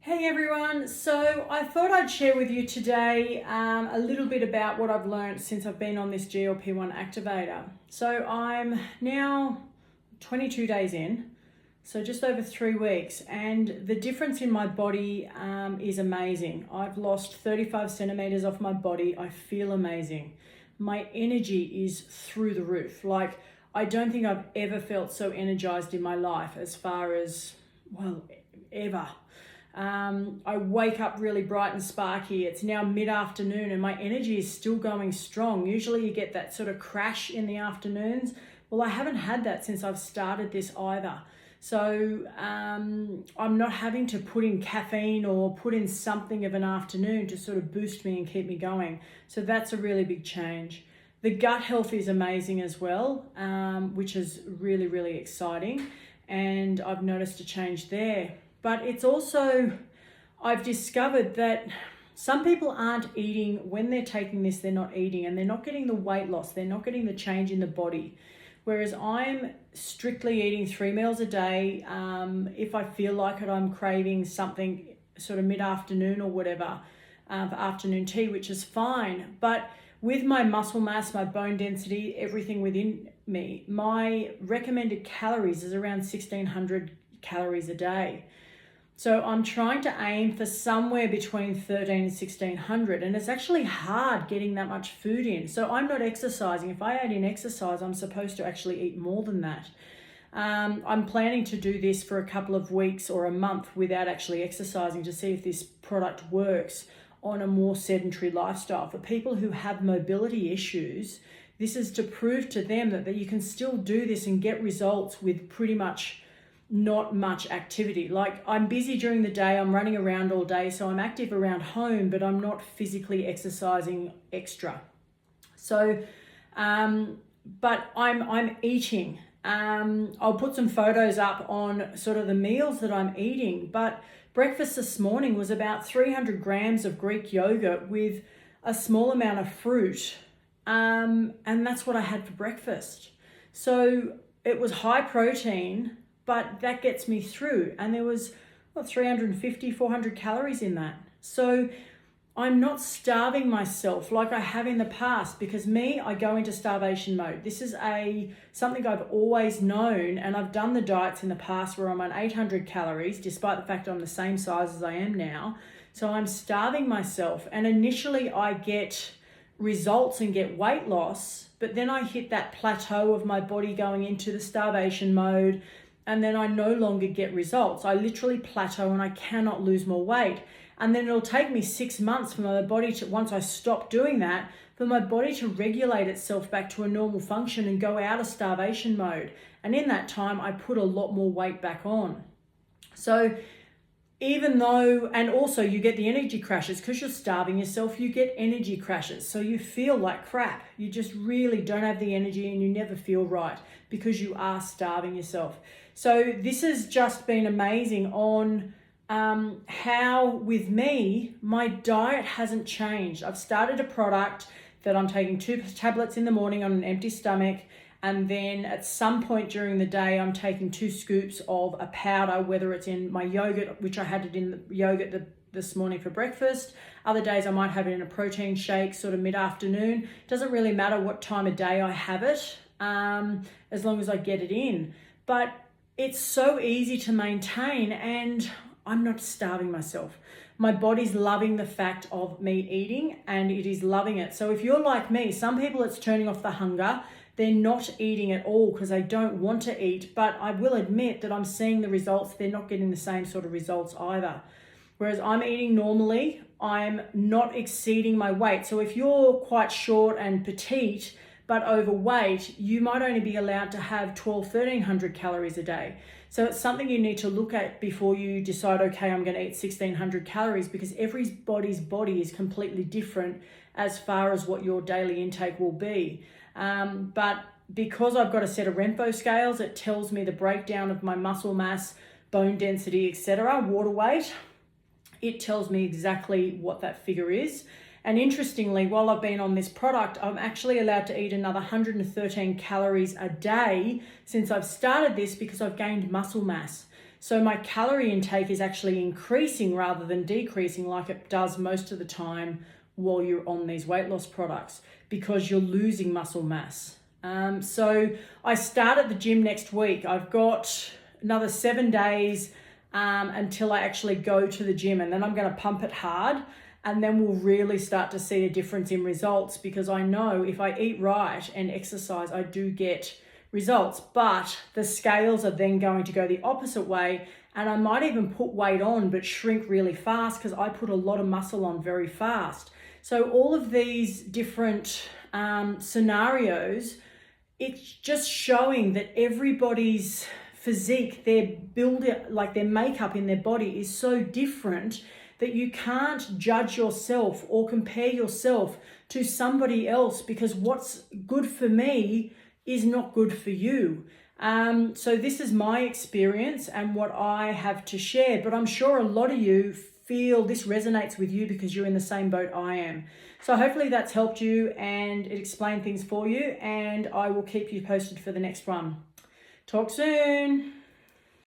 Hey everyone, so I thought I'd share with you today a little bit about what I've learned since I've been on this GLP-1 activator. So I'm now 22 days in, so just over 3 weeks, and the difference in my body is amazing. I've lost 35 centimeters off my body. I feel amazing. My energy is through the roof. Like, I don't think I've ever felt so energized in my life as far as, well, ever. I wake up really bright and sparky. It's now mid-afternoon and my energy is still going strong. Usually you get that sort of crash in the afternoons. Well, I haven't had that since I've started this either. So I'm not having to put in caffeine or put in something of an afternoon to sort of boost me and keep me going. So that's a really big change. The gut health is amazing as well, which is really, really exciting. And I've noticed a change there. But it's also, I've discovered that some people aren't eating, when they're taking this, they're not eating and they're not getting the weight loss, they're not getting the change in the body. Whereas I'm strictly eating 3 meals a day. If I feel like it, I'm craving something sort of mid-afternoon or whatever for afternoon tea, which is fine. But with my muscle mass, my bone density, everything within me, my recommended calories is around 1,600 calories a day. So I'm trying to aim for somewhere between 13 and 1,600, and it's actually hard getting that much food in. So I'm not exercising. If I add in exercise, I'm supposed to actually eat more than that. I'm planning to do this for a couple of weeks or a month without actually exercising to see if this product works on a more sedentary lifestyle. For people who have mobility issues, this is to prove to them that you can still do this and get results with pretty much not much activity. Like, I'm busy during the day, I'm running around all day, so I'm active around home, but I'm not physically exercising extra. So, but I'm eating. I'll put some photos up on sort of the meals that I'm eating, but breakfast this morning was about 300 grams of Greek yogurt with a small amount of fruit. And that's what I had for breakfast. So it was high protein, but that gets me through. And there was 350, 400 calories in that. So I'm not starving myself like I have in the past, because I go into starvation mode. This is something I've always known, and I've done the diets in the past where I'm on 800 calories, despite the fact I'm the same size as I am now. So I'm starving myself. And initially I get results and get weight loss, but then I hit that plateau of my body going into the starvation mode, and then I no longer get results. I literally plateau and I cannot lose more weight. And then it'll take me 6 months for my body to, once I stop doing that, for my body to regulate itself back to a normal function and go out of starvation mode. And in that time, I put a lot more weight back on. So even though, and also you get the energy crashes, because you're starving yourself, you get energy crashes. So you feel like crap. You just really don't have the energy and you never feel right because you are starving yourself. So this has just been amazing on how, with me, my diet hasn't changed. I've started a product that I'm taking 2 tablets in the morning on an empty stomach, and then at some point during the day, I'm taking 2 scoops of a powder, whether it's in my yogurt, which I had it in the yogurt this morning for breakfast. Other days I might have it in a protein shake, sort of mid-afternoon. Doesn't really matter what time of day I have it, as long as I get it in. But it's so easy to maintain, and I'm not starving myself. My body's loving the fact of me eating, and it is loving it. So if you're like me, some people it's turning off the hunger. They're not eating at all because they don't want to eat. But I will admit that I'm seeing the results. They're not getting the same sort of results either. Whereas I'm eating normally, I'm not exceeding my weight. So if you're quite short and petite, but overweight, you might only be allowed to have 1,200 calories a day. So it's something you need to look at before you decide, okay, I'm going to eat 1,600 calories, because everybody's body is completely different as far as what your daily intake will be. But because I've got a set of Renpho scales, it tells me the breakdown of my muscle mass, bone density, etc., water weight. It tells me exactly what that figure is. And interestingly, while I've been on this product, I'm actually allowed to eat another 113 calories a day since I've started this, because I've gained muscle mass. So my calorie intake is actually increasing rather than decreasing like it does most of the time while you're on these weight loss products, because you're losing muscle mass. So I start at the gym next week. I've got another 7 days until I actually go to the gym, and then I'm going to pump it hard, and then we'll really start to see a difference in results, because I know if I eat right and exercise, I do get results. But the scales are then going to go the opposite way, and I might even put weight on but shrink really fast because I put a lot of muscle on very fast. So all of these different scenarios, it's just showing that everybody's physique, their like their makeup in their body is so different that you can't judge yourself or compare yourself to somebody else, because what's good for me is not good for you. So this is my experience and what I have to share, but I'm sure a lot of you feel this resonates with you because you're in the same boat I am. So hopefully that's helped you and it explained things for you, and I will keep you posted for the next one. Talk soon.